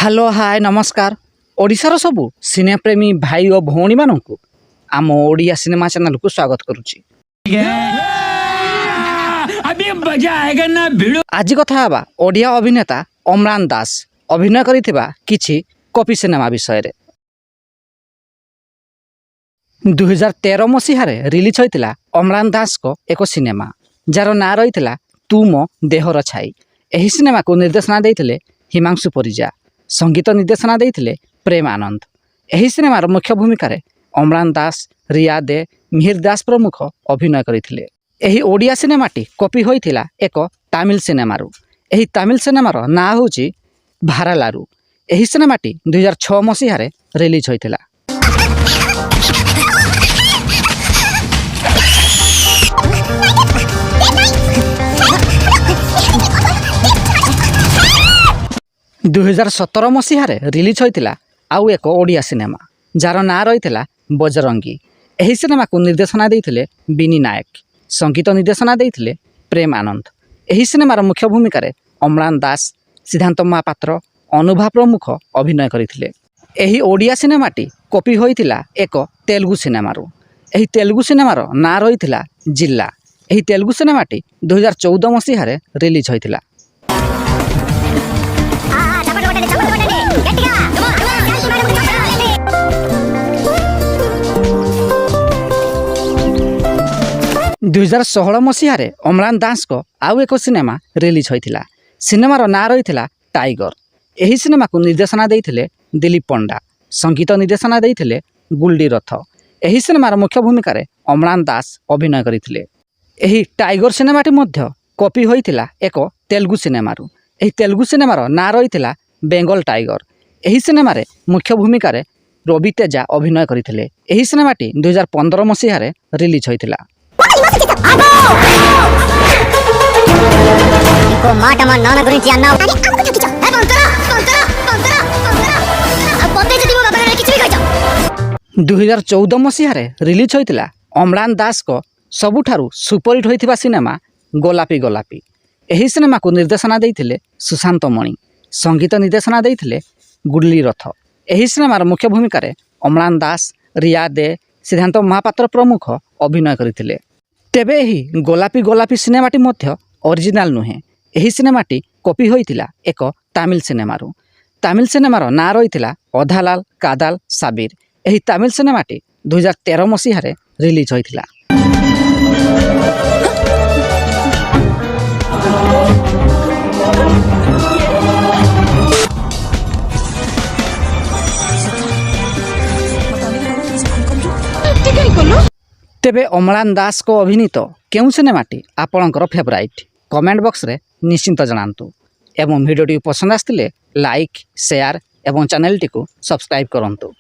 Hello hi नमस्कार ओडिशार सबु सिनेप्रेमी भाई और भौणी मानू आम ओडिया सिनेमा चैनल को स्वागत करुच्ची। आज कथा हवा ओडिया अभिनेता अम्लान दास अभिनय करिथिबा किछि कॉपी सिनेमा विषय रे। 2013 मसीह रिलीज होइतिला अम्लान दास को एक सिनेमा जार ना रही तू मो देहर छाई। एही सिनेमा को निर्देशना देइथिले हिमांशु परिजा, संगीत निर्देशना देइथिले प्रेम आनंद। एही सिनेमार मुख्य भूमिका रे अम्लान दास, रिया दे, मिहिर दास प्रमुख अभिनय करिथिले। एही ओडिया सिनेमाटी कॉपी होइथिला एक तमिल सिनेमारू। एही तमिल सिनेमार ना होची भारालारू। एही सिनेमाटी 2006 मसीह रिलीज होइथिला। दुई 2017 मसीह रिलीज होइतिला आउ एक ओडिया सिनेमा जार ना रही बजरंगी। एही सिनेमा को निर्देशना देइथिले बिनी नायक, संगीत निर्देशना देइथिले प्रेम आनंद। एही सिनेमार मुख्य भूमिका रे अम्लान दास, सिद्धांत महापात्र, अनुभा प्रमुख अभिनय करिथिले। एही ओडिया सिनेमाटी कॉपी होइतिला एक तेलुगु सिनेमारू। एही तेलुगु सिनेमार ना रही जिल्ला। एही तेलुगु सिनेमाटी 2014 मसीह रिलीज होइतिला। दुई 2016 मसीह अम्लान दास को आउ एक सिनेमा रिलीज होइतिला। सिनेमार ना रही टाइगर। एही सिनेमा को निर्देशना देइथिले दिलीप पंडा, संगीत निर्देशना देइथिले गुल्डी रथ। एही सिनेमार मुख्य भूमिका रे अम्लान दास अभिनय करिथिले। एही टाइगर सिनेमाटी मध्य कॉपी होइतिला एक तेलुगु सिनेमारू। एही तेलुगु सिनेमार ना रही बेंगल टाइगर। एही सिनेमा रे मुख्य भूमिका रे रवि तेजा अभिनय करिथिले। एही सिनेमाटी 2015 मसीह रिलीज होइतिला। दुई 2014 मसीह रिलीज होइतिला अम्लान दास को सबुठारु सुपरहिट होइथिबा सिनेमा गोलापी गोलापी। एही सिनेमा को निर्देशना देइथिले सुशांत मणि, संगीत निर्देशना देइथिले गुडली रथ। एही सिनेमार मुख्य भूमिका रे अम्लान दास, रिया दे, सिद्धांत महापात्र प्रमुख अभिनय करिथिले। तेबे एही गोलापी गोलापी सिनेमाटी मध्य ओरिजिनाल नुहे। एही सिनेमाटी कॉपी होइतिला एक तमिल सिनेमारू। तमिल सिनेमार ना रही अधालाल कादाल साबिर। एही तमिल सिनेमाटी 2013 मसीह रिलीज होइतिला। तेबे अम्लान दास को अभिनीत केउ सिनेमाटी आपणकर फेवराइट कमेंट बॉक्स रे निश्चिंत जनातु। एवं वीडियोटी पसंद आस्तिले लाइक, शेयर एवं चैनल टी को सब्सक्राइब करंतु।